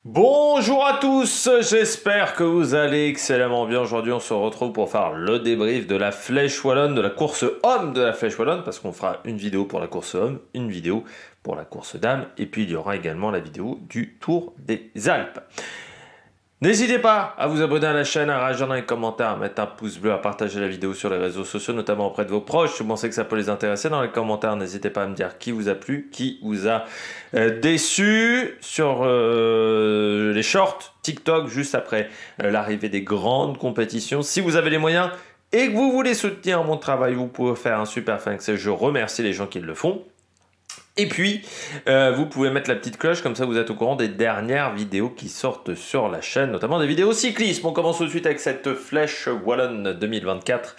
Bonjour à tous, j'espère que vous allez excellemment bien. Aujourd'hui, on se retrouve pour faire le débrief de la Flèche Wallonne, de la course homme de la Flèche Wallonne, parce qu'on fera une vidéo pour la course homme, une vidéo pour la course dame, et puis il y aura également la vidéo du Tour des Alpes. N'hésitez pas à vous abonner à la chaîne, à réagir dans les commentaires, à mettre un pouce bleu, à partager la vidéo sur les réseaux sociaux, notamment auprès de vos proches. Si vous pensez que ça peut les intéresser, dans les commentaires, n'hésitez pas à me dire qui vous a plu, qui vous a déçu sur les shorts TikTok, juste après l'arrivée des grandes compétitions. Si vous avez les moyens et que vous voulez soutenir mon travail, vous pouvez faire un super thanks. Je remercie les gens qui le font. Et puis, vous pouvez mettre la petite cloche, comme ça vous êtes au courant des dernières vidéos qui sortent sur la chaîne, notamment des vidéos cyclisme. On commence tout de suite avec cette Flèche Wallonne 2024.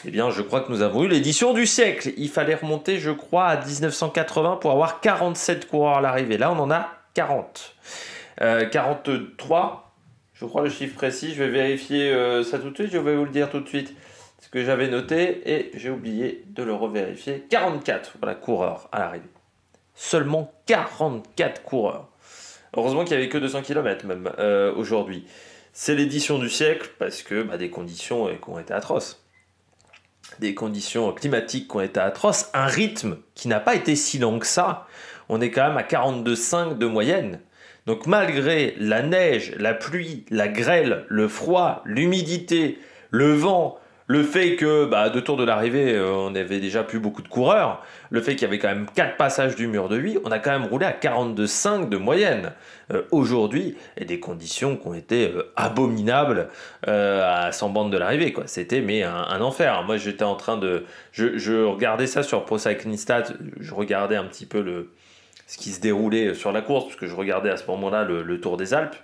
Eh bien, je crois que nous avons eu l'édition du siècle. Il fallait remonter, je crois, à 1980 pour avoir 47 coureurs à l'arrivée. Là, on en a 40. 43, je crois le chiffre précis. Je vais vérifier ça tout de suite, je vais vous le dire tout de suite. Ce que j'avais noté et j'ai oublié de le revérifier. 44, voilà, coureurs à l'arrivée. Seulement 44 coureurs. Heureusement qu'il n'y avait que 200 km même aujourd'hui. C'est l'édition du siècle parce que des conditions qui ont été atroces. Des conditions climatiques qui ont été atroces. Un rythme qui n'a pas été si long que ça. On est quand même à 42,5 de moyenne. Donc malgré la neige, la pluie, la grêle, le froid, l'humidité, le vent, le fait que, deux tours de l'arrivée, on n'avait déjà plus beaucoup de coureurs, le fait qu'il y avait quand même 4 passages du mur de 8, on a quand même roulé à 42,5 de moyenne. Aujourd'hui, et des conditions qui ont été abominables à 100 bandes de l'arrivée, quoi. C'était un enfer. Moi, j'étais en train de... Je regardais ça sur Pro Cycling Stats, je regardais un petit peu ce qui se déroulait sur la course, parce que je regardais à ce moment-là le Tour des Alpes,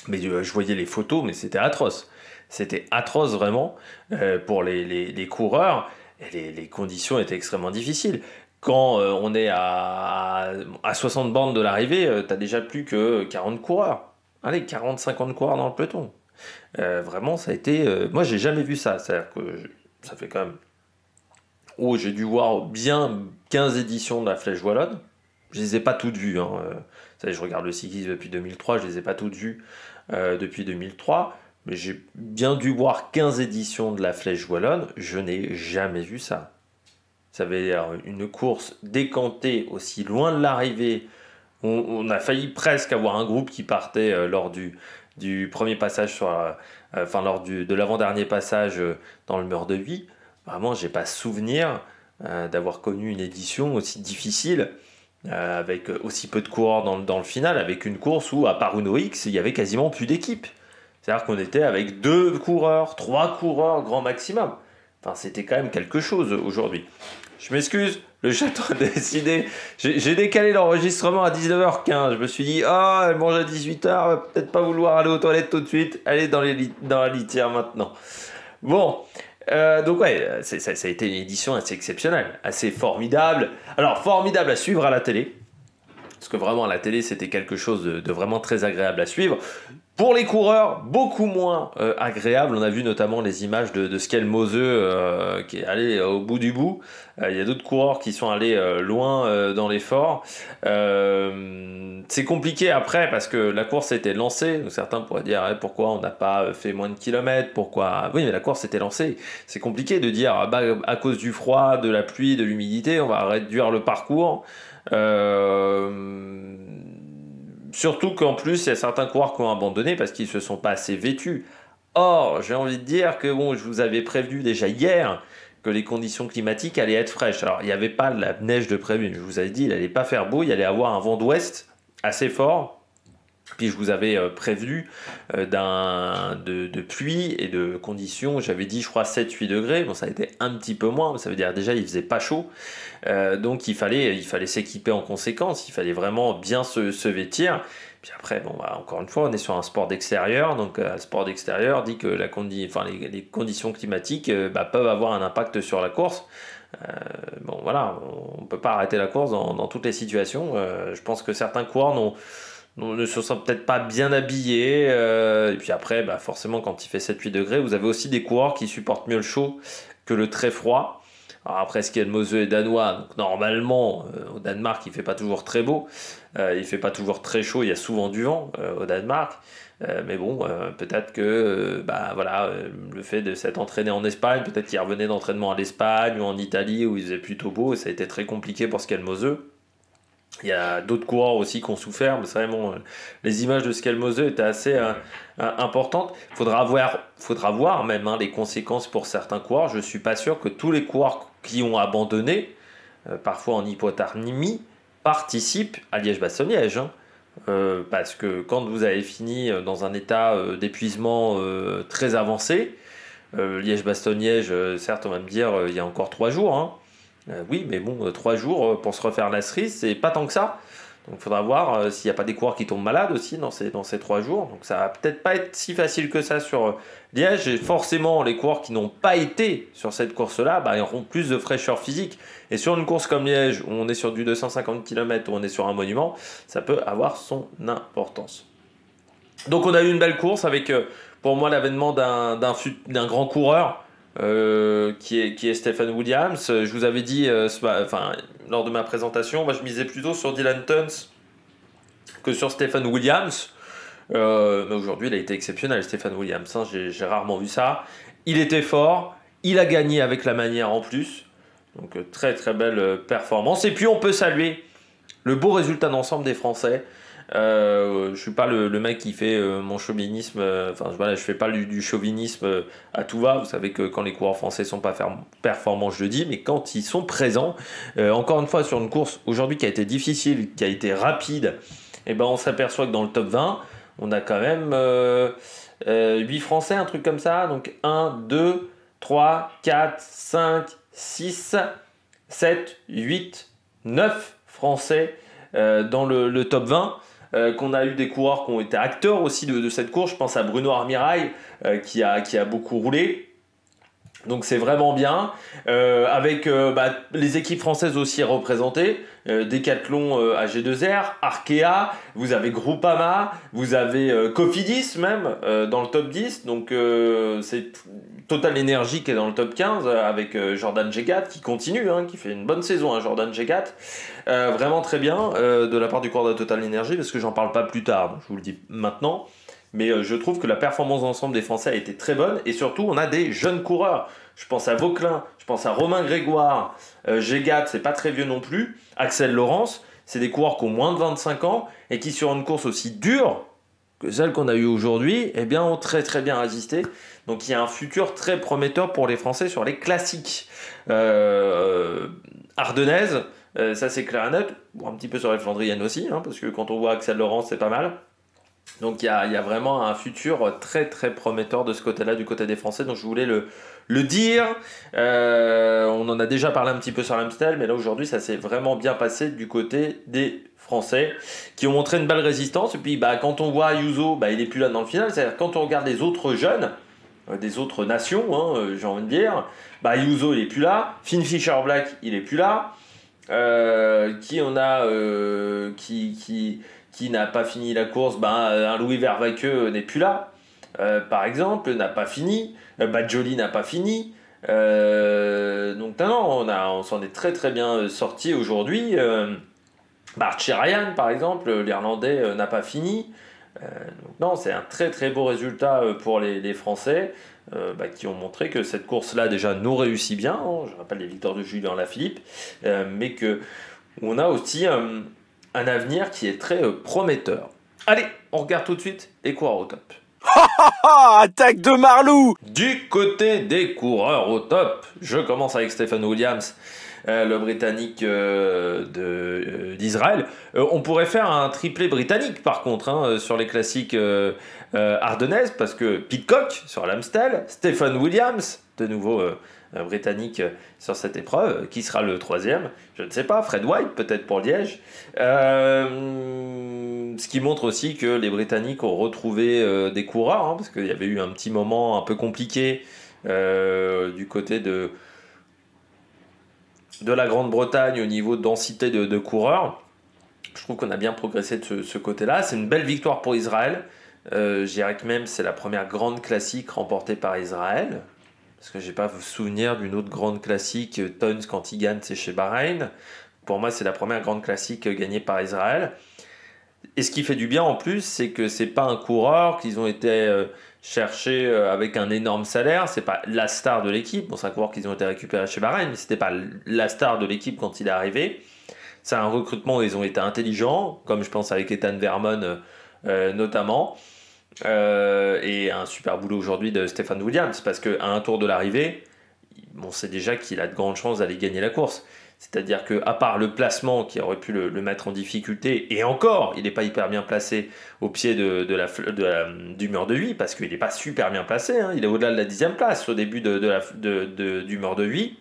mais je voyais les photos, mais c'était atroce. C'était atroce vraiment pour les coureurs, et les conditions étaient extrêmement difficiles. Quand on est à 60 bandes de l'arrivée, t'as déjà plus que 40 coureurs. Allez, 40-50 coureurs dans le peloton. Vraiment, ça a été... moi, j'ai jamais vu ça. C'est-à-dire que ça fait quand même... Oh, j'ai dû voir bien 15 éditions de la Flèche Wallonne. Je les ai pas toutes vues. Hein. Vous savez, je regarde le cyclisme depuis 2003, je les ai pas toutes vues depuis 2003. Mais j'ai bien dû voir 15 éditions de la Flèche Wallonne, je n'ai jamais vu ça. Ça veut dire une course décantée aussi loin de l'arrivée. On a failli presque avoir un groupe qui partait lors du premier passage de l'avant-dernier passage dans le mur de Huy. Vraiment, j'ai pas souvenir d'avoir connu une édition aussi difficile, avec aussi peu de coureurs dans le final, avec une course où, à part Uno X, il y avait quasiment plus d'équipe. C'est-à-dire qu'on était avec 2 coureurs, 3 coureurs grand maximum. Enfin, c'était quand même quelque chose aujourd'hui. Je m'excuse, le château a décidé. J'ai décalé l'enregistrement à 19h15. Je me suis dit, elle mange à 18h, va peut-être pas vouloir aller aux toilettes tout de suite. Allez dans la litière maintenant. Bon, donc ouais, ça a été une édition assez exceptionnelle, assez formidable. Alors, formidable à suivre à la télé. Parce que vraiment, à la télé, c'était quelque chose de vraiment très agréable à suivre. Pour les coureurs, beaucoup moins agréable. On a vu notamment les images de Skelmose qui est allé au bout du bout. Il y a d'autres coureurs qui sont allés loin dans l'effort. C'est compliqué après parce que la course était lancée. Donc certains pourraient dire pourquoi on n'a pas fait moins de kilomètres, pourquoi... Oui, mais la course était lancée. C'est compliqué de dire à cause du froid, de la pluie, de l'humidité, on va réduire le parcours. Surtout qu'en plus, il y a certains coureurs qui ont abandonné parce qu'ils ne se sont pas assez vêtus. Or, j'ai envie de dire que je vous avais prévenu déjà hier que les conditions climatiques allaient être fraîches. Alors, il n'y avait pas de la neige de prévu. Je vous avais dit, il n'allait pas faire beau, il allait avoir un vent d'ouest assez fort. Puis je vous avais prévenu de pluie et de conditions, j'avais dit je crois 7-8 degrés, bon ça a été un petit peu moins, ça veut dire déjà il faisait pas chaud, donc il fallait s'équiper en conséquence, il fallait vraiment bien se vêtir. Puis après, encore une fois, on est sur un sport d'extérieur, donc le sport d'extérieur dit que les conditions climatiques peuvent avoir un impact sur la course. Voilà, on ne peut pas arrêter la course dans toutes les situations. Je pense que certains coureurs ne se sont peut-être pas bien habillés. Et puis après, forcément, quand il fait 7-8 degrés, vous avez aussi des coureurs qui supportent mieux le chaud que le très froid. Alors après, Skelmose est danois, donc normalement, au Danemark, il fait pas toujours très beau, il fait pas toujours très chaud, il y a souvent du vent au Danemark. Mais bon, peut-être que voilà, le fait de s'être entraîné en Espagne, peut-être qu'il revenait d'entraînement à l'Espagne ou en Italie où il faisait plutôt beau, et ça a été très compliqué pour Skelmose. Il y a d'autres coureurs aussi qui ont souffert, mais c'est vraiment les images de Skelmose étaient assez importantes. Faudra voir même les conséquences pour certains coureurs. Je suis pas sûr que tous les coureurs qui ont abandonné, parfois en hypothermie, participent à Liège-Bastogne-Liège. Parce que quand vous avez fini dans un état d'épuisement très avancé, Liège-Bastogne-Liège, certes on va me dire il y a encore 3 jours, hein. Oui, mais bon, 3 jours pour se refaire la cerise, c'est pas tant que ça. Donc il faudra voir s'il n'y a pas des coureurs qui tombent malades aussi dans ces 3 jours. Donc ça va peut-être pas être si facile que ça sur Liège. Et forcément, les coureurs qui n'ont pas été sur cette course-là, ils auront plus de fraîcheur physique. Et sur une course comme Liège, où on est sur du 250 km, où on est sur un monument, ça peut avoir son importance. Donc on a eu une belle course avec, pour moi, l'avènement d'un grand coureur. Qui est Stephen Williams. Je vous avais dit, lors de ma présentation, moi je misais plutôt sur Dylan Teuns que sur Stephen Williams. Mais aujourd'hui, il a été exceptionnel, Stephen Williams. Hein, j'ai rarement vu ça. Il était fort, il a gagné avec la manière en plus. Donc très très belle performance. Et puis on peut saluer le beau résultat d'ensemble des Français. Je suis pas le mec qui fait mon chauvinisme, je fais pas du chauvinisme à tout va. Vous savez que quand les coureurs français sont pas performants, je le dis, mais quand ils sont présents, encore une fois sur une course aujourd'hui qui a été difficile, qui a été rapide, on s'aperçoit que dans le top 20 on a quand même 8 Français, un truc comme ça. Donc 1, 2, 3, 4, 5, 6, 7, 8, 9 Français dans le top 20. Qu'on a eu des coureurs qui ont été acteurs aussi de cette course. Je pense à Bruno Armirail qui a beaucoup roulé. Donc c'est vraiment bien. Avec les équipes françaises aussi représentées. Decathlon AG2R, Arkea, vous avez Groupama, vous avez Cofidis même dans le top 10. Donc c'est Total Energy qui est dans le top 15 avec Jordan Jegat qui continue, qui fait une bonne saison, Jordan Jegat. Vraiment très bien de la part du coureur de Total Energy, parce que j'en parle pas plus tard, donc je vous le dis maintenant. Mais je trouve que la performance d'ensemble des Français a été très bonne, et surtout on a des jeunes coureurs. Je pense à Vauquelin, je pense à Romain Grégoire, Jegat, c'est pas très vieux non plus, Axel Laurence, c'est des coureurs qui ont moins de 25 ans et qui sur une course aussi dure que celle qu'on a eue aujourd'hui, ont très très bien résisté. Donc il y a un futur très prometteur pour les Français sur les classiques ardennaises, ça c'est clair et net, un petit peu sur les Flandriennes aussi, parce que quand on voit Axel Laurence c'est pas mal. Donc il y a vraiment un futur très très prometteur de ce côté-là, du côté des Français, donc je voulais le dire. On en a déjà parlé un petit peu sur l'Amstel, mais là aujourd'hui ça s'est vraiment bien passé du côté des Français qui ont montré une belle résistance. Et puis quand on voit Ayuso, il est plus là dans le final. C'est-à-dire quand on regarde les autres jeunes des autres nations, j'ai envie de dire, Ayuso il est plus là, Finn Fisher Black il est plus là, qui on a qui n'a pas fini la course, un Louis Vervaeke n'est plus là, par exemple, n'a pas fini, Badjoli n'a pas fini. Donc non, on s'en est très très bien sorti aujourd'hui. Archie Ryan, par exemple, l'Irlandais n'a pas fini. Donc non, c'est un très très beau résultat pour les Français qui ont montré que cette course-là déjà nous réussit bien. Je rappelle les victoires de Julien Lafilippe, mais que on a aussi un avenir qui est très prometteur. Allez, on regarde tout de suite les coureurs au top. Attaque de Marlou! Du côté des coureurs au top, je commence avec Stephen Williams, le Britannique d'Israël. On pourrait faire un triplé britannique par contre sur les classiques ardennaises, parce que Pidcock sur l'Amstel, Stephen Williams, de nouveau britannique sur cette épreuve, qui sera le troisième, je ne sais pas, Fred White peut-être pour Liège. Ce qui montre aussi que les Britanniques ont retrouvé des coureurs, parce qu'il y avait eu un petit moment un peu compliqué du côté de la Grande-Bretagne au niveau de densité de coureurs. Je trouve qu'on a bien progressé de ce côté-là. C'est une belle victoire pour Israël. Je dirais que même c'est la première grande classique remportée par Israël. parce que j'ai pas souvenir d'une autre grande classique. Tons, quand il gagne, c'est chez Bahreïn. Pour moi, c'est la première grande classique gagnée par Israël. Et ce qui fait du bien en plus, c'est que c'est pas un coureur qu'ils ont été chercher avec un énorme salaire. C'est pas la star de l'équipe. Bon, c'est un coureur qu'ils ont été récupérés chez Bahreïn, mais c'était pas la star de l'équipe quand il est arrivé. C'est un recrutement où ils ont été intelligents, comme je pense avec Ethan Vermon notamment. Et un super boulot aujourd'hui de Stephen Williams, parce qu'à un tour de l'arrivée, on sait déjà qu'il a de grandes chances d'aller gagner la course. C'est-à-dire qu'à part le placement qui aurait pu le mettre en difficulté, et encore, il n'est pas hyper bien placé au pied du mur de 8, parce qu'il n'est pas super bien placé, hein. Il est au-delà de la 10e place au début du mur de 8.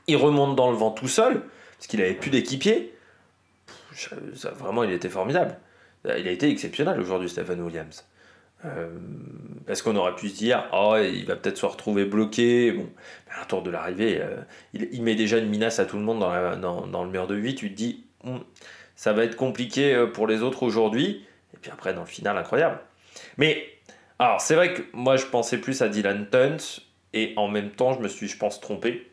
Il remonte dans le vent tout seul, parce qu'il n'avait plus d'équipier. Vraiment, il était formidable. Il a été exceptionnel aujourd'hui, Stephen Williams. Parce qu'on aurait pu se dire, oh, il va peut-être se retrouver bloqué. Bon, à un tour de l'arrivée, il met déjà une menace à tout le monde dans le mur de 8. Tu te dis, ça va être compliqué pour les autres aujourd'hui. Et puis après, dans le final, incroyable. Mais, alors, c'est vrai que moi, je pensais plus à Dylan Tuns. Et en même temps, je me suis, je pense, trompé.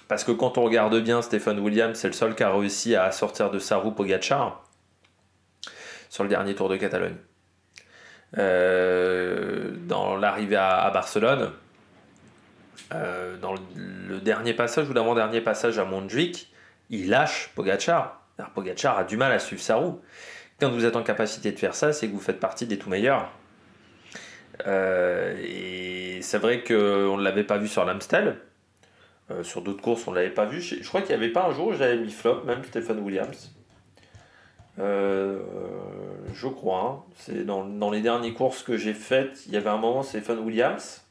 Parce que quand on regarde bien, Stephen Williams, c'est le seul qui a réussi à sortir de sa roue Pogacar sur le dernier Tour de Catalogne. Dans l'arrivée à Barcelone, dans le dernier passage ou l'avant-dernier passage à Montjuic, il lâche Pogacar. Alors, Pogacar a du mal à suivre sa roue. Quand vous êtes en capacité de faire ça, c'est que vous faites partie des tout meilleurs. Et c'est vrai qu'on ne l'avait pas vu sur l'Amstel. Sur d'autres courses, on ne l'avait pas vu. Je crois qu'il n'y avait pas un jour où j'avais mis flop, même Stephen Williams. Je crois. Hein. C'est dans les dernières courses que j'ai faites, il y avait un moment Stephen Williams.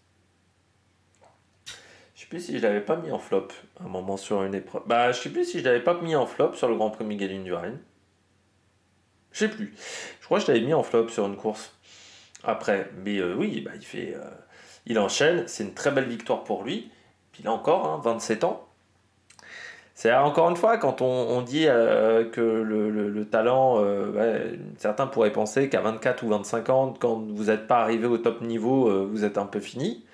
Je sais plus si je l'avais pas mis en flop un moment sur une épreuve. Je sais plus si je l'avais pas mis en flop sur le Grand Prix Miguel Indurain. Je sais plus. Je crois que je l'avais mis en flop sur une course après. Mais oui, il enchaîne. C'est une très belle victoire pour lui. Puis là encore, 27 ans. C'est encore une fois, quand on dit que le talent, certains pourraient penser qu'à 24 ou 25 ans, quand vous n'êtes pas arrivé au top niveau, vous êtes un peu fini.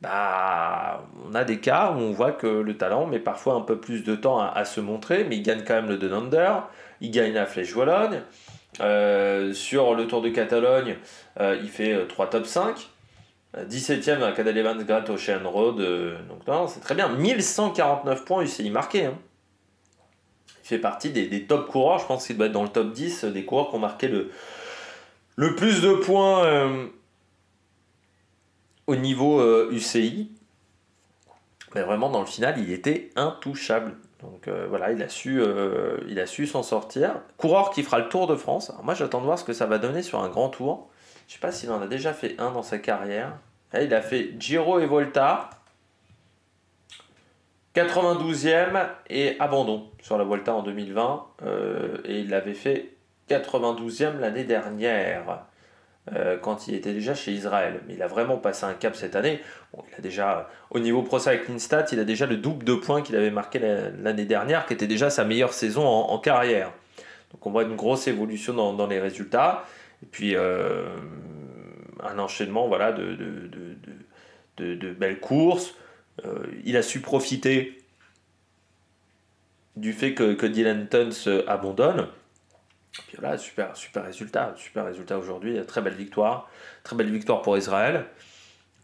On a des cas où on voit que le talent met parfois un peu plus de temps à se montrer, mais il gagne quand même le Down Under, il gagne la Flèche Wallonne. Sur le Tour de Catalogne, il fait 3 top 5. 17ème à Cadel Evans Great Ocean Road, donc non, c'est très bien. 1149 points UCI marqués. Hein. Il fait partie des top coureurs, je pense qu'il doit être dans le top 10 des coureurs qui ont marqué le plus de points au niveau UCI. Mais vraiment, dans le final, il était intouchable. Donc voilà, il a su s'en sortir. Coureur qui fera le Tour de France. Alors moi, j'attends de voir ce que ça va donner sur un grand tour. Je ne sais pas s'il en a déjà fait un dans sa carrière. Là, il a fait Giro et Volta, 92e et abandon sur la Volta en 2020. Et il avait fait 92e l'année dernière, quand il était déjà chez Israël. Mais il a vraiment passé un cap cette année. Bon, il a déjà, au niveau Pro Cycling Stats, il a déjà le double de points qu'il avait marqué l'année dernière, qui était déjà sa meilleure saison en carrière. Donc on voit une grosse évolution dans les résultats. Et puis un enchaînement de belles courses. Il a su profiter du fait que Dylan Tuns abandonne. Et puis voilà, super résultat aujourd'hui. Très belle victoire pour Israël.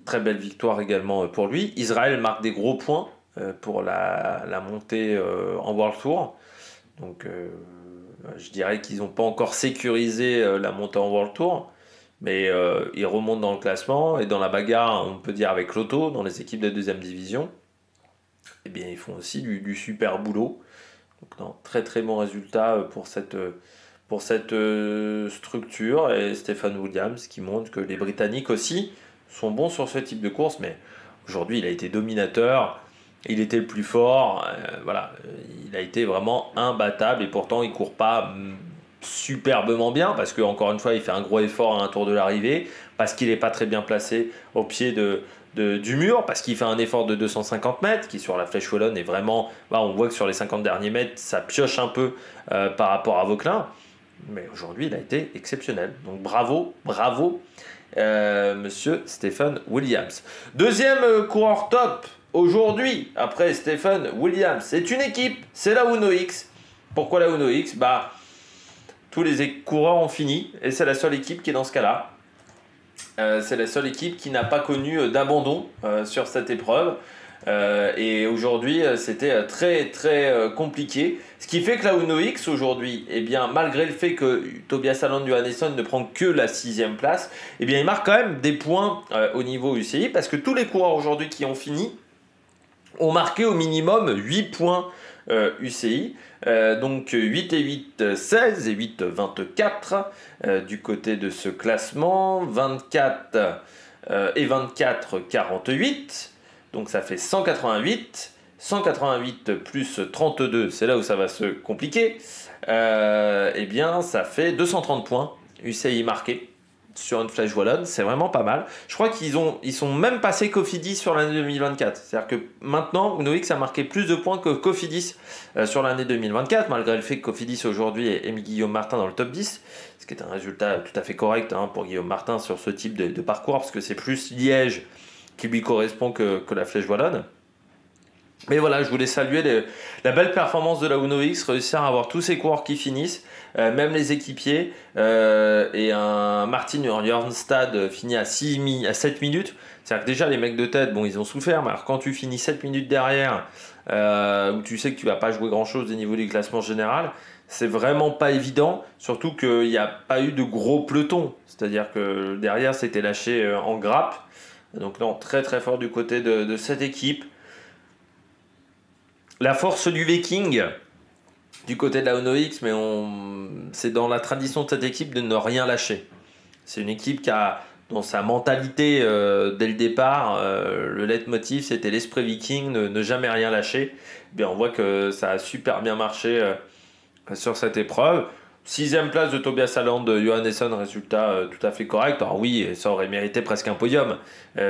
Très belle victoire également pour lui. Israël marque des gros points pour la montée en World Tour. Donc je dirais qu'ils n'ont pas encore sécurisé la montée en World Tour, mais ils remontent dans le classement et dans la bagarre, on peut dire avec Lotto, dans les équipes de deuxième division, eh bien, ils font aussi du super boulot. Donc non, très très bon résultat pour cette structure, et Stephen Williams qui montre que les Britanniques aussi sont bons sur ce type de course, mais aujourd'hui il a été dominateur. Il était le plus fort, il a été vraiment imbattable et pourtant il ne court pas superbement bien parce qu'encore une fois il fait un gros effort à un tour de l'arrivée, parce qu'il n'est pas très bien placé au pied du mur, parce qu'il fait un effort de 250 mètres qui sur la Flèche Wallonne est vraiment, on voit que sur les 50 derniers mètres ça pioche un peu par rapport à Vauquelin. Mais aujourd'hui, il a été exceptionnel. Donc bravo, monsieur Stephen Williams. Deuxième coureur top aujourd'hui, après Stephen Williams, c'est une équipe, c'est la Uno X. Pourquoi la Uno X? Tous les coureurs ont fini et c'est la seule équipe qui est dans ce cas-là. C'est la seule équipe qui n'a pas connu d'abandon sur cette épreuve. Et aujourd'hui, c'était très compliqué. Ce qui fait que la Uno X aujourd'hui, malgré le fait que Tobias Allan Johannesson ne prend que la 6e place, il marque quand même des points au niveau UCI parce que tous les coureurs aujourd'hui qui ont fini ont marqué au minimum 8 points UCI. Donc 8 et 8, 16 et 8, 24 du côté de ce classement. 24 et 24, 48. Donc ça fait 188. 188 plus 32, c'est là où ça va se compliquer. Ça fait 230 points UCI marqués sur une Flèche Wallonne, c'est vraiment pas mal. Je crois ils sont même passés Cofidis sur l'année 2024. C'est-à-dire que maintenant, Uno X a marqué plus de points que Cofidis sur l'année 2024, malgré le fait que Cofidis aujourd'hui ait mis Guillaume Martin dans le top 10, ce qui est un résultat tout à fait correct pour Guillaume Martin sur ce type de parcours, parce que c'est plus Liège qui lui correspond que la Flèche Wallonne. Mais voilà, je voulais saluer la belle performance de la Uno X, réussir à avoir tous ces coureurs qui finissent, même les équipiers, et un Martin Jørgenstad fini à 7 minutes. C'est-à-dire que déjà les mecs de tête, ils ont souffert, mais alors quand tu finis 7 minutes derrière, où tu sais que tu vas pas jouer grand-chose au niveau du classement général, c'est vraiment pas évident, surtout qu'il n'y a pas eu de gros peloton. C'est-à-dire que derrière, c'était lâché en grappe. Donc là, très fort du côté de cette équipe. La force du Viking du côté de la Uno X, mais c'est dans la tradition de cette équipe de ne rien lâcher. C'est une équipe qui a, dans sa mentalité dès le départ, le leitmotiv c'était l'esprit Viking, ne jamais rien lâcher. On voit que ça a super bien marché sur cette épreuve. 6e place de Tobias Allan de Johannesson, résultat tout à fait correct. Alors oui, ça aurait mérité presque un podium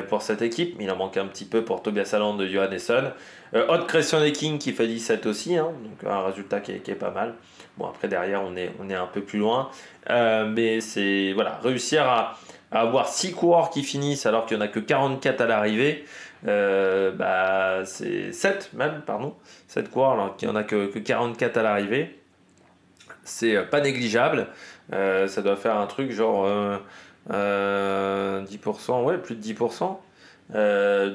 pour cette équipe, mais il en manque un petit peu pour Tobias Allan de Johannesson. Haute Christian King qui fait 17 aussi, donc un résultat qui est pas mal. Bon, après derrière on est un peu plus loin, mais c'est réussir à avoir 6 coureurs qui finissent alors qu'il n'y en a que 44 à l'arrivée. C'est 7 coureurs alors qu'il n'y en a que 44 à l'arrivée. C'est pas négligeable. Ça doit faire un truc genre 10%, plus de 10%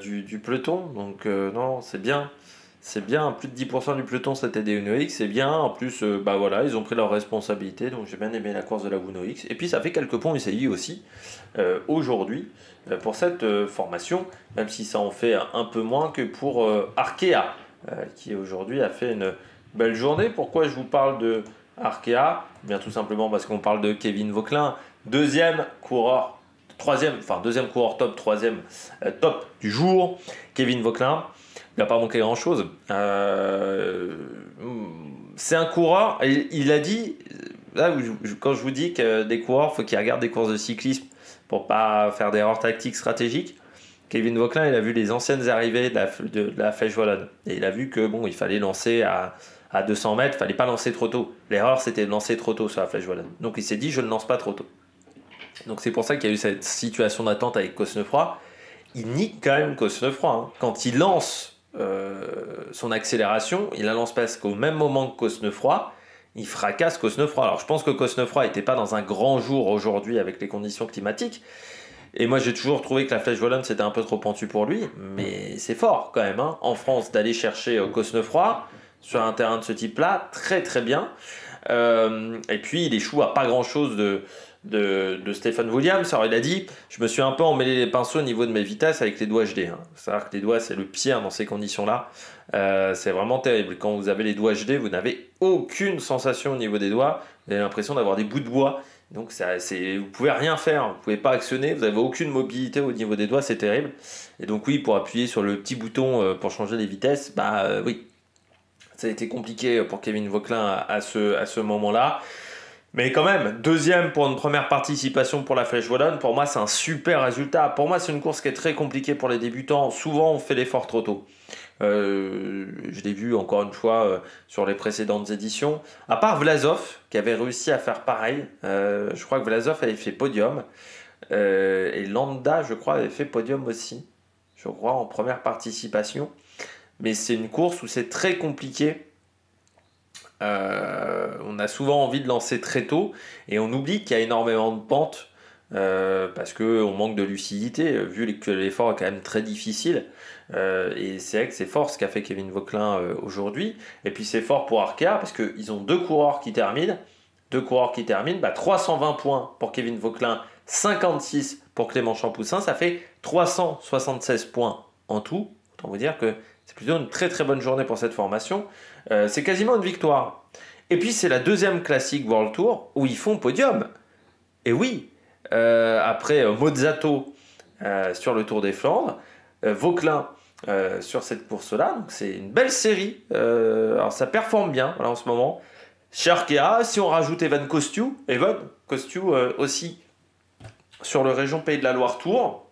du peloton. Donc non, c'est bien. C'est bien, plus de 10% du peloton c'était des Uno X, c'est bien. En plus, ils ont pris leurs responsabilités. Donc j'ai bien aimé la course de la Uno X. Et puis ça fait quelques points UCI aussi aujourd'hui pour cette formation, même si ça en fait un peu moins que pour Arkea, qui aujourd'hui a fait une belle journée. Pourquoi je vous parle de Arkea? Tout simplement parce qu'on parle de Kevin Vauquelin, deuxième coureur top, troisième top du jour. Kevin Vauquelin, il n'a pas manqué grand chose. C'est un coureur, il a dit, là, quand je vous dis que des coureurs, il faut qu'ils regardent des courses de cyclisme pour pas faire d'erreurs tactiques stratégiques. Kevin Vauquelin, il a vu les anciennes arrivées de la Flèche Wallonne et il a vu que il fallait lancer à 200 mètres, il fallait pas lancer trop tôt. L'erreur, c'était de lancer trop tôt sur la Flèche Wallonne. Donc il s'est dit, je ne lance pas trop tôt. Donc c'est pour ça qu'il y a eu cette situation d'attente avec Cosnefroy. Il nique quand même Cosnefroy. Quand il lance son accélération, il la lance presque au même moment que Cosnefroy. Il fracasse Cosnefroy. Alors je pense que Cosnefroy n'était pas dans un grand jour aujourd'hui avec les conditions climatiques. Et moi j'ai toujours trouvé que la Flèche Wallonne c'était un peu trop pentu pour lui. Mais c'est fort quand même en France d'aller chercher Cosnefroy sur un terrain de ce type-là, très bien. Et puis il échoue à pas grand-chose de Stephen Williams. Alors il a dit, je me suis un peu emmêlé les pinceaux au niveau de mes vitesses avec les doigts HD. C'est-à-dire que les doigts c'est le pire dans ces conditions-là. C'est vraiment terrible. Quand vous avez les doigts HD, vous n'avez aucune sensation au niveau des doigts. Vous avez l'impression d'avoir des bouts de bois. Donc vous pouvez rien faire, vous pouvez pas actionner, vous n'avez aucune mobilité au niveau des doigts, c'est terrible. Et donc oui, pour appuyer sur le petit bouton pour changer les vitesses, oui. Ça a été compliqué pour Kevin Vauquelin à ce moment-là. Mais quand même, deuxième pour une première participation pour la Flèche Wallonne, pour moi c'est un super résultat. Pour moi c'est une course qui est très compliquée pour les débutants. Souvent on fait l'effort trop tôt. Je l'ai vu encore une fois sur les précédentes éditions. À part Vlasov, qui avait réussi à faire pareil. Je crois que Vlasov avait fait podium. Et Landa, je crois, avait fait podium aussi. Je crois, en première participation. Mais c'est une course où c'est très compliqué. On a souvent envie de lancer très tôt. Et on oublie qu'il y a énormément de pentes. Parce qu'on manque de lucidité, vu que l'effort est quand même très difficile. Et c'est vrai que c'est fort ce qu'a fait Kevin Vauquelin aujourd'hui. Et puis c'est fort pour Arkea, parce qu'ils ont deux coureurs qui terminent. 320 points pour Kevin Vauquelin, 56 pour Clément Champoussin. Ça fait 376 points en tout. Autant vous dire que c'est plutôt une très très bonne journée pour cette formation. C'est quasiment une victoire. Et puis c'est la deuxième classique World Tour où ils font podium. Et oui, après Mozzato sur le Tour des Flandres, Vauquelin sur cette course-là. Donc c'est une belle série. Alors ça performe bien voilà, en ce moment. Chez Arkea, si on rajoute Evan Costiu aussi sur le région Pays de la Loire Tour,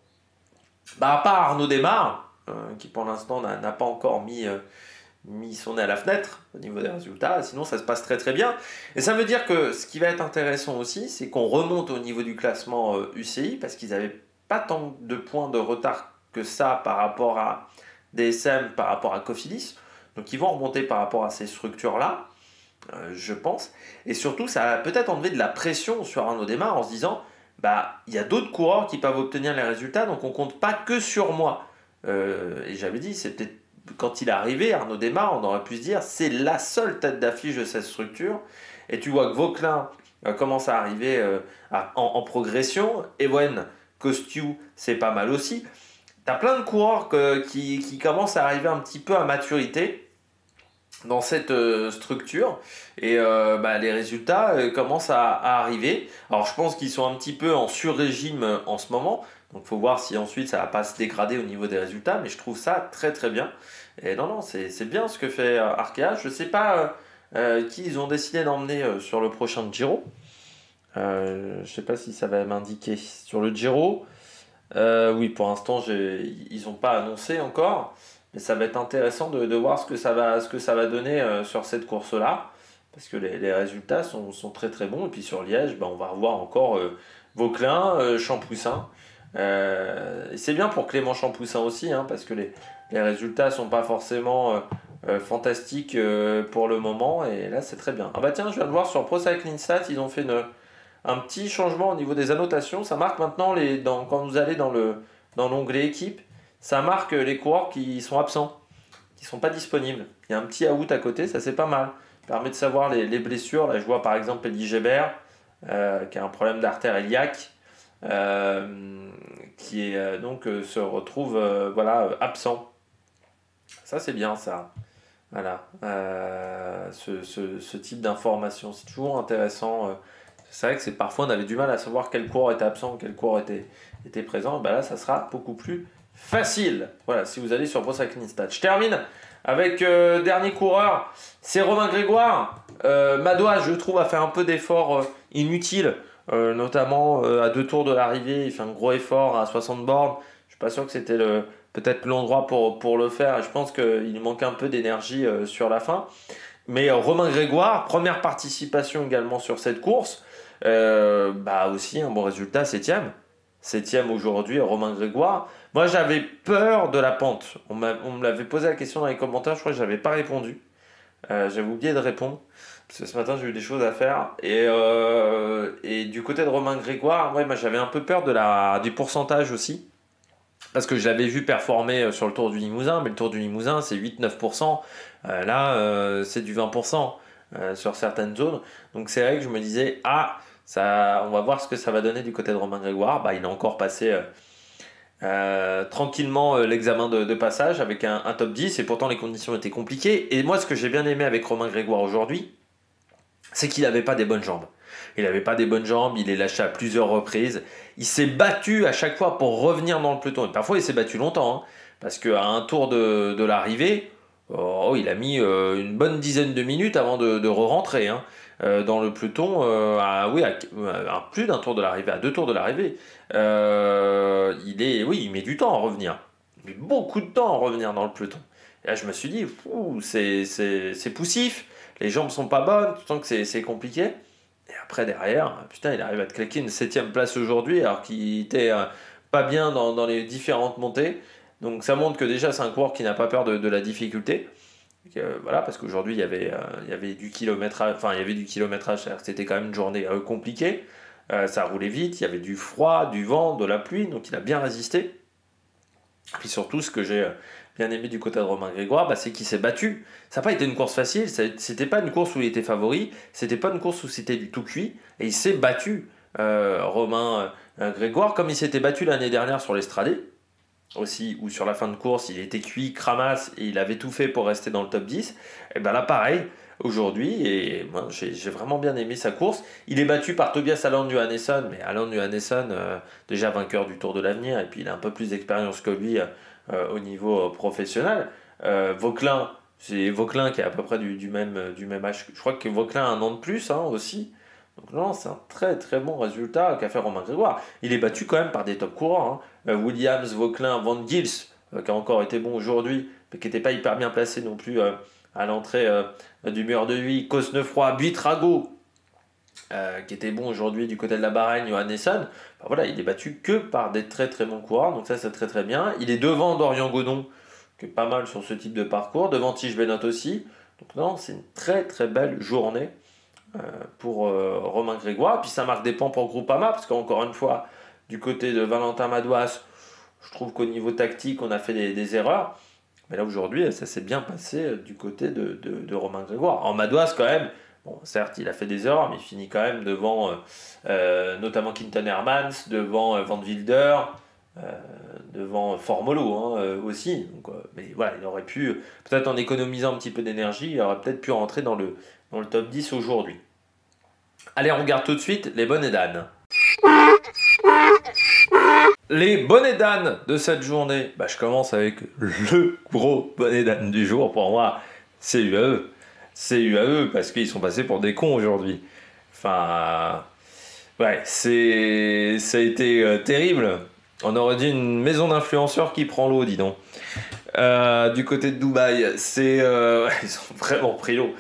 à part Arnaud Desmar, qui pour l'instant n'a pas encore mis son nez à la fenêtre au niveau des résultats, sinon ça se passe très très bien. Et ça veut dire que ce qui va être intéressant aussi, c'est qu'on remonte au niveau du classement UCI, parce qu'ils n'avaient pas tant de points de retard que ça par rapport à DSM, par rapport à Cofidis. Donc ils vont remonter par rapport à ces structures-là, je pense. Et surtout, ça va peut-être enlever de la pression sur Arnaud Desmar en se disant, il y a d'autres coureurs qui peuvent obtenir les résultats, donc on compte pas que sur moi. Et j'avais dit, c'est peut-être quand il est arrivé, Arnaud Desmar, on aurait pu se dire, c'est la seule tête d'affiche de cette structure. Et tu vois que Vauquelin commence à arriver en progression. Ewen Costiu, c'est pas mal aussi. Tu as plein de coureurs qui commencent à arriver un petit peu à maturité dans cette structure. Et les résultats commencent à arriver. Alors je pense qu'ils sont un petit peu en sur-régime en ce moment. Donc il faut voir si ensuite ça va pas se dégrader au niveau des résultats, mais je trouve ça très très bien. Et non, c'est bien ce que fait Arkea. Je sais pas qui ils ont décidé d'emmener sur le prochain Giro. Je sais pas si ça va m'indiquer. Sur le Giro, oui, pour l'instant ils n'ont pas annoncé encore, mais ça va être intéressant de voir ce que ça va donner sur cette course-là, parce que les résultats sont très très bons. Et puis sur Liège, on va revoir encore Vauquelin, Champoussin. Et c'est bien pour Clément Champoussin aussi, parce que les résultats sont pas forcément fantastiques pour le moment, et là c'est très bien. Ah bah tiens, je viens de voir sur Pro Cycling Stats, ils ont fait un petit changement au niveau des annotations. Ça marque maintenant, quand vous allez dans l'onglet équipe, ça marque les coureurs qui sont absents, qui sont pas disponibles. Il y a un petit out à côté, ça c'est pas mal. Ça permet de savoir les blessures. Là je vois par exemple Elie Gébert, qui a un problème d'artère iliaque. Qui est se retrouve absent. Ça c'est bien ça. Voilà. Ce type d'information, c'est toujours intéressant. C'est vrai que parfois on avait du mal à savoir quel coureur était absent, quel coureur était présent. Là ça sera beaucoup plus facile. Voilà, si vous allez sur Pro Cycling Stats. Je termine avec dernier coureur, c'est Romain Grégoire. Madois, je trouve, a fait un peu d'efforts inutiles. Notamment à 2 tours de l'arrivée, il fait un gros effort à 60 bornes. Je suis pas sûr que c'était peut-être l'endroit pour le faire. Je pense qu'il manque un peu d'énergie sur la fin. Mais Romain Grégoire, première participation également sur cette course. Aussi un bon résultat, 7ème. 7ème aujourd'hui, Romain Grégoire. Moi j'avais peur de la pente. On me l'avait posé la question dans les commentaires, je crois que j'avais pas répondu. J'avais oublié de répondre. Parce que ce matin j'ai eu des choses à faire. Et du côté de Romain Grégoire, moi j'avais un peu peur du pourcentage aussi. Parce que je l'avais vu performer sur le Tour du Limousin, mais le Tour du Limousin c'est 8-9%. C'est du 20% sur certaines zones. Donc c'est vrai que je me disais, on va voir ce que ça va donner du côté de Romain Grégoire. Il a encore passé tranquillement l'examen de passage avec un top 10, et pourtant les conditions étaient compliquées. Et moi ce que j'ai bien aimé avec Romain Grégoire aujourd'hui, c'est qu'il n'avait pas des bonnes jambes. Il n'avait pas des bonnes jambes, il est lâché à plusieurs reprises. Il s'est battu à chaque fois pour revenir dans le peloton. Et parfois, il s'est battu longtemps, parce qu'à un tour de l'arrivée, il a mis une bonne dizaine de minutes avant de re-rentrer dans le peloton. À plus d'un tour de l'arrivée, à 2 tours de l'arrivée. Il met du temps à revenir. Il met beaucoup de temps à revenir dans le peloton. Et là, je me suis dit, c'est poussif, les jambes sont pas bonnes, tu sens que c'est compliqué. Et après, derrière, putain, il arrive à te claquer une 7e place aujourd'hui, alors qu'il était pas bien dans les différentes montées. Donc ça montre que déjà, c'est un coureur qui n'a pas peur de la difficulté. Voilà, parce qu'aujourd'hui, il y avait du kilométrage, c'est-à-dire que c'était quand même une journée compliquée. Ça roulait vite, il y avait du froid, du vent, de la pluie, donc il a bien résisté. Puis surtout, ce que j'ai bien aimé du côté de Romain Grégoire, c'est qu'il s'est battu. Ça n'a pas été une course facile, c'était pas une course où il était favori, c'était pas une course où c'était du tout cuit, et il s'est battu, Romain Grégoire, comme il s'était battu l'année dernière sur l'Estradé, aussi, où sur la fin de course, il était cuit, cramasse, et il avait tout fait pour rester dans le top 10. Et bien là, pareil, aujourd'hui, et moi, j'ai vraiment bien aimé sa course. Il est battu par Tobias Allan Johannesson, mais Allan Johannesson, déjà vainqueur du Tour de l'Avenir, et puis il a un peu plus d'expérience que lui au niveau professionnel. Vauquelin, c'est Vauquelin qui est à peu près du même âge. Je crois que Vauquelin a un an de plus aussi. Donc non, c'est un très très bon résultat qu'a fait Romain Grégoire. Il est battu quand même par des top coureurs. Williams, Vauquelin, Van Gils, qui a encore été bon aujourd'hui, mais qui n'était pas hyper bien placé non plus à l'entrée du mur de Huy. Cosnefroy, Buitrago, qui était bon aujourd'hui du côté de la Bahreïn, Johannesson. Voilà, il est battu que par des très très bons coureurs, donc ça c'est très très bien. Il est devant Dorian Godon, qui est pas mal sur ce type de parcours, devant Tige Benoît aussi. Donc non, c'est une très très belle journée pour Romain Grégoire. Puis ça marque des points pour Groupama, parce qu'encore une fois, du côté de Valentin Madouas, je trouve qu'au niveau tactique, on a fait des erreurs. Mais là, aujourd'hui, ça s'est bien passé du côté de Romain Grégoire. En Madouas, quand même, bon, certes, il a fait des erreurs, mais il finit quand même devant notamment Quinton Hermans, devant Van Wilder, devant Formolo aussi. Donc, mais voilà, il aurait pu, peut-être en économisant un petit peu d'énergie, il aurait peut-être pu rentrer dans le top 10 aujourd'hui. Allez, on regarde tout de suite les bonnets d'âne. Les bonnets d'âne de cette journée, je commence avec le gros bonnet d'âne du jour. Pour moi, c'est UAE. C'est UAE parce qu'ils sont passés pour des cons aujourd'hui. Enfin, ouais, ça a été terrible. On aurait dit une maison d'influenceurs qui prend l'eau, dis donc. Du côté de Dubaï, ils ont vraiment pris l'eau.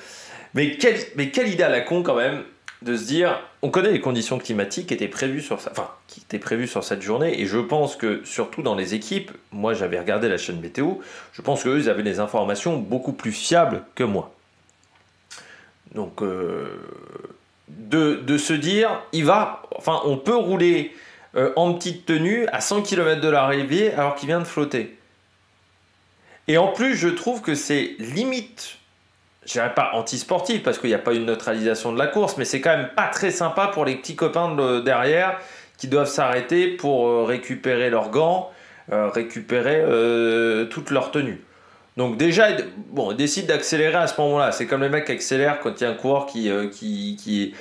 Mais quelle idée à la con quand même de se dire, on connaît les conditions climatiques qui étaient prévues sur cette journée, et je pense que surtout dans les équipes, moi j'avais regardé la chaîne météo, je pense qu'eux ils avaient des informations beaucoup plus fiables que moi. Donc de se dire, on peut rouler en petite tenue à 100 km de l'arrivée alors qu'il vient de flotter. Et en plus je trouve que c'est limite, je dirais pas anti-sportif parce qu'il n'y a pas une neutralisation de la course, mais c'est quand même pas très sympa pour les petits copains derrière qui doivent s'arrêter pour récupérer leurs gants, récupérer toute leur tenue. Donc déjà, bon, ils décident d'accélérer à ce moment-là. C'est comme les mecs qui accélèrent quand il y a un coureur qui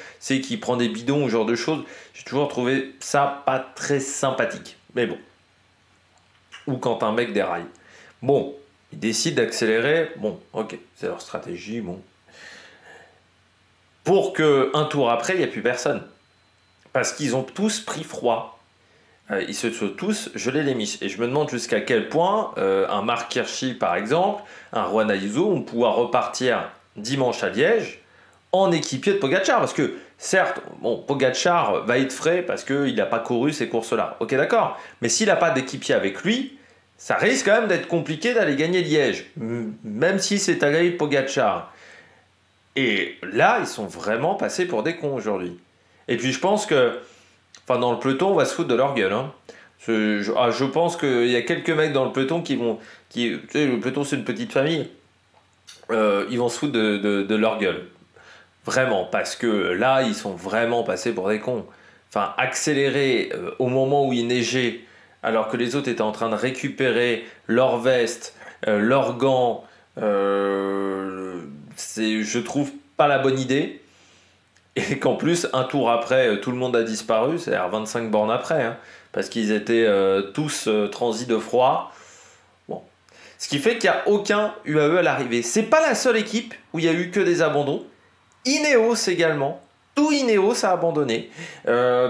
prend des bidons ou ce genre de choses. J'ai toujours trouvé ça pas très sympathique. Mais bon. Ou quand un mec déraille. Bon. Ils décident d'accélérer, bon, ok, c'est leur stratégie, bon. Pour qu'un tour après, il n'y ait plus personne. Parce qu'ils ont tous pris froid. Ils se sont tous gelés les miches. Et je me demande jusqu'à quel point un Marc Hirschi, par exemple, un Juan Ayuso, vont pouvoir repartir dimanche à Liège en équipier de Pogacar. Parce que, certes, bon, Pogacar va être frais parce qu'il n'a pas couru ces courses-là. Ok, d'accord. Mais s'il n'a pas d'équipier avec lui, ça risque quand même d'être compliqué d'aller gagner Liège, même si c'est Tadej Pogacar. Et là, ils sont vraiment passés pour des cons aujourd'hui. Et puis je pense que, dans le peloton, on va se foutre de leur gueule. Hein. Je pense qu'il y a quelques mecs dans le peloton le peloton c'est une petite famille, ils vont se foutre de leur gueule. Vraiment, parce que là, ils sont vraiment passés pour des cons. Accélérer au moment où il neigeait, alors que les autres étaient en train de récupérer leur veste, leurs gants, je trouve pas la bonne idée. Et qu'en plus, un tour après, tout le monde a disparu, c'est-à-dire 25 bornes après, hein, parce qu'ils étaient tous transis de froid. Bon. Ce qui fait qu'il n'y a aucun UAE à l'arrivée. C'est pas la seule équipe où il y a eu que des abandons. Ineos également. Tout Ineos a abandonné.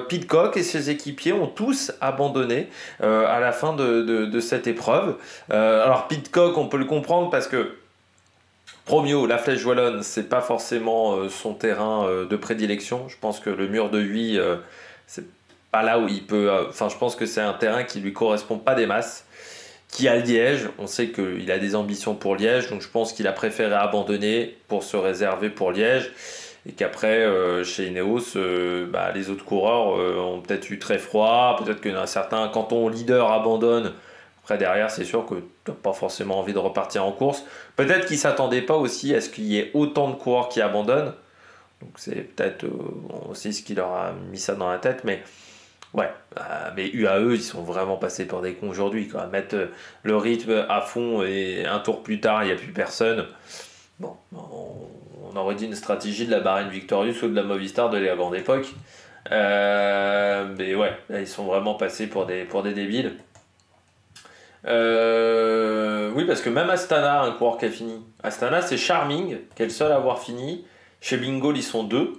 Pidcock et ses équipiers ont tous abandonné à la fin de cette épreuve. Alors Pidcock, on peut le comprendre parce que Promio, la Flèche Wallonne, c'est pas forcément son terrain de prédilection. Je pense que le mur de Huy, c'est pas là où il peut. Enfin, je pense que c'est un terrain qui lui correspond pas des masses. Qui a Liège, on sait qu'il a des ambitions pour Liège, donc je pense qu'il a préféré abandonner pour se réserver pour Liège. Et qu'après, chez Ineos, les autres coureurs ont peut-être eu très froid. Peut-être qu'il y en a certains, quand ton leader abandonne, après derrière, c'est sûr que tu n'as pas forcément envie de repartir en course. Peut-être qu'ils ne s'attendaient pas aussi à ce qu'il y ait autant de coureurs qui abandonnent. Donc c'est peut-être aussi ce qui leur a mis ça dans la tête. Mais ouais, mais UAE, ils sont vraiment passés pour des cons aujourd'hui. Mettre le rythme à fond et un tour plus tard, il n'y a plus personne. Bon, on aurait dit une stratégie de la Bahrain Victorious ou de la Movistar de la grande époque. Mais ouais, là, ils sont vraiment passés pour des débiles. Oui, parce que même Astana, un coureur qui a fini. Astana, c'est Charming, qui est le seul à avoir fini. Chez Bingo, ils sont deux.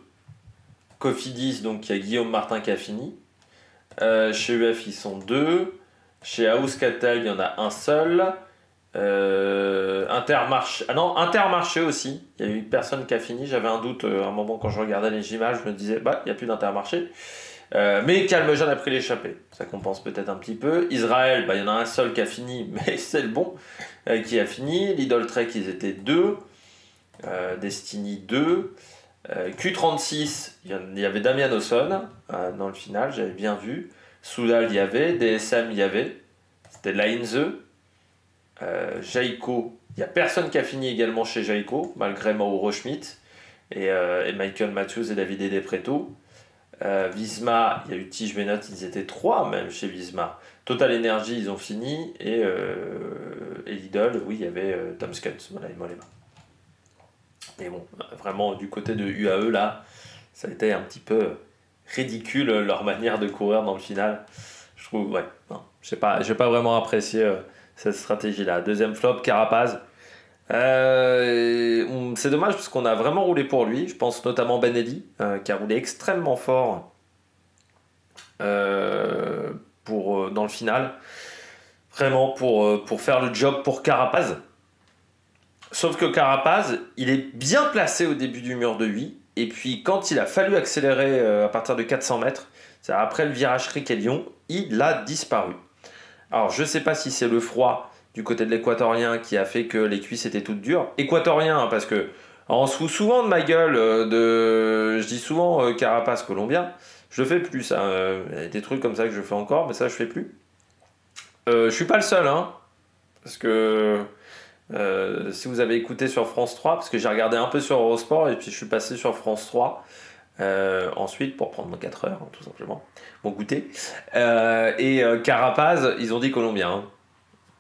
Cofidis, donc il y a Guillaume Martin qui a fini. Chez UF, ils sont deux. Chez Euskaltel, il y en a un seul. Intermarché aussi. Il y a eu personne qui a fini. J'avais un doute à un moment quand je regardais les images. Je me disais, il n'y a plus d'Intermarché. Mais Calmejean a pris l'échappée. Ça compense peut-être un petit peu. Israël, il y en a un seul qui a fini, mais c'est le bon qui a fini. Lidl Trek, ils étaient deux. Destiny 2. Q36, il y avait Damian Osson dans le final, j'avais bien vu. Soudal, il y avait. DSM, il y avait. C'était Lainze. Jayco, il n'y a personne qui a fini également chez Jayco, malgré Mauro Schmidt et Michael Matthews et David Depreto. Visma, il y a eu Tige Bennett, ils étaient trois même chez Visma. Total Energy, ils ont fini. Et Lidl, oui, il y avait Tom Skuntz, voilà, les mains. Mais bon, vraiment, du côté de UAE, là, ça a été un petit peu ridicule leur manière de courir dans le final. Je trouve, ouais, non, j'ai pas vraiment apprécié cette stratégie-là. Deuxième flop, Carapaz. C'est dommage parce qu'on a vraiment roulé pour lui. Je pense notamment Ben Eddy, qui a roulé extrêmement fort dans le final. Vraiment pour faire le job pour Carapaz. Sauf que Carapaz, il est bien placé au début du mur de Huy. Et puis quand il a fallu accélérer à partir de 400 mètres, c'est-à-dire après le virage Riquelion, il a disparu. Alors je ne sais pas si c'est le froid du côté de l'équatorien qui a fait que les cuisses étaient toutes dures. Équatorien, hein, parce que on se fout souvent de ma gueule, je dis souvent Carapaz colombien. Je le fais plus, ça. Il y a des trucs comme ça que je fais encore, mais ça je fais plus. Je suis pas le seul, hein, parce que si vous avez écouté sur France 3, parce que j'ai regardé un peu sur Eurosport et puis je suis passé sur France 3 ensuite pour prendre mon 4 heures, hein, tout simplement, mon goûter. Carapaz, ils ont dit colombien. Hein.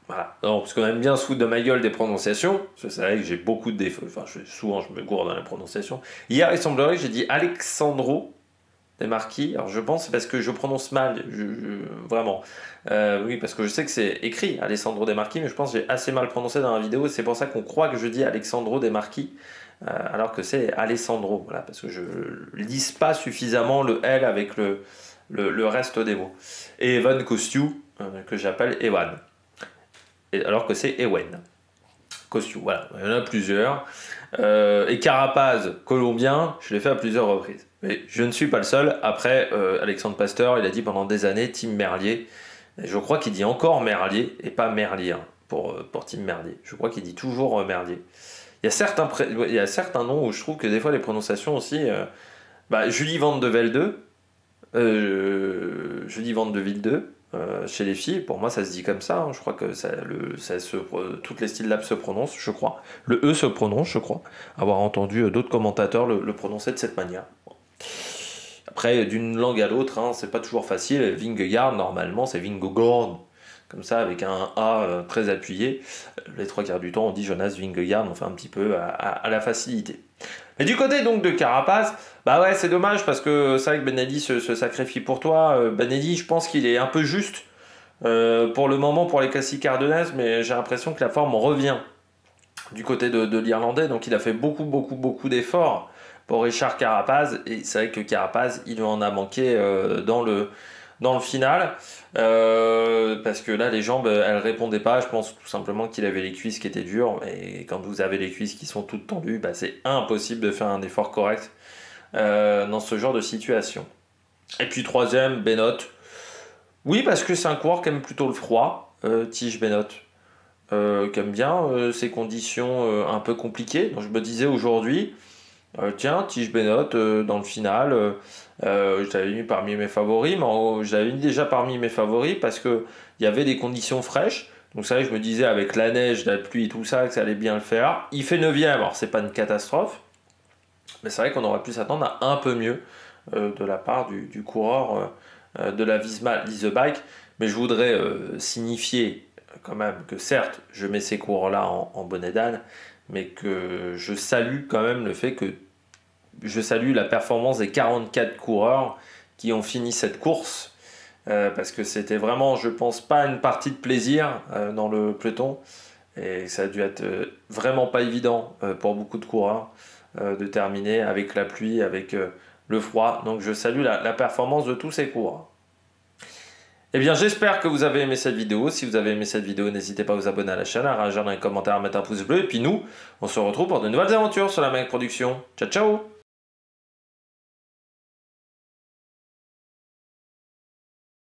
Voilà. Non, parce qu'on aime bien se foutre de ma gueule des prononciations, parce que c'est vrai que j'ai beaucoup de défauts. Enfin, souvent je me gourde dans la prononciation. Hier, il semblerait que j'ai dit Alexandro des Marquis. Alors je pense que c'est parce que je prononce mal, vraiment. Oui, parce que je sais que c'est écrit Alessandro De Marchi, mais je pense que j'ai assez mal prononcé dans la vidéo. C'est pour ça qu'on croit que je dis Alexandro De Marchi, alors que c'est Alessandro. Voilà, parce que je lise pas suffisamment le L avec le reste des mots. Et Evan Kostiou, que j'appelle Ewan. Alors que c'est Ewen. Kostiou, voilà. Il y en a plusieurs. Et Carapaz, colombien, je l'ai fait à plusieurs reprises. Mais je ne suis pas le seul. Après, Alexandre Pasteur, il a dit pendant des années Tim Merlier. Et je crois qu'il dit encore Merlier et pas Merlier hein, pour Tim Merlier. Je crois qu'il dit toujours Merlier. Il y a certains noms où je trouve que des fois les prononciations aussi. Julie Van de Velde, Julie Van de Wilde, chez les filles, pour moi ça se dit comme ça. Hein. Je crois que toutes les styles lab se prononcent, je crois. Le E se prononce, je crois. Avoir entendu d'autres commentateurs le prononcer de cette manière. Après, d'une langue à l'autre, hein, c'est pas toujours facile. Vingegaard, normalement, c'est Vingegaard. Comme ça, avec un A très appuyé. Les trois quarts du temps, on dit Jonas Vingegaard, on fait un petit peu à la facilité. Mais du côté donc de Carapaz, ouais, c'est dommage parce que c'est vrai que Ben Eddy se sacrifie pour toi. Ben Eddy, je pense qu'il est un peu juste pour le moment pour les classiques ardennaises, mais j'ai l'impression que la forme revient du côté de l'Irlandais. Donc il a fait beaucoup d'efforts pour Richard Carapaz. Et c'est vrai que Carapaz, il lui en a manqué dans le final. Parce que là, les jambes, elles répondaient pas. Je pense tout simplement qu'il avait les cuisses qui étaient dures. Et quand vous avez les cuisses qui sont toutes tendues, bah, c'est impossible de faire un effort correct dans ce genre de situation. Et puis troisième, Benoît. Oui, parce que c'est un coureur qui aime plutôt le froid, Tige Benoît. Qui aime bien ces conditions un peu compliquées. Donc je me disais aujourd'hui, tiens, Tige Benoît dans le final, je l'avais mis parmi mes favoris, mais je l'avais mis déjà parmi mes favoris parce qu'il y avait des conditions fraîches. Donc c'est vrai que je me disais avec la neige, la pluie et tout ça, que ça allait bien le faire. Il fait 9ème, alors c'est pas une catastrophe, mais c'est vrai qu'on aurait pu s'attendre à un peu mieux de la part du coureur de la Visma Lease Bike. Mais je voudrais signifier quand même que certes, je mets ces coureurs-là en bonnet d'âne, mais que je salue quand même le fait que je salue la performance des 44 coureurs qui ont fini cette course, parce que c'était vraiment, je pense, pas une partie de plaisir dans le peloton, et ça a dû être vraiment pas évident pour beaucoup de coureurs de terminer avec la pluie, avec le froid. Donc je salue la performance de tous ces coureurs. Eh bien, j'espère que vous avez aimé cette vidéo. Si vous avez aimé cette vidéo, n'hésitez pas à vous abonner à la chaîne, à réagir dans les commentaires, à mettre un pouce bleu. Et puis nous, on se retrouve pour de nouvelles aventures sur la Mec Production. Ciao, ciao!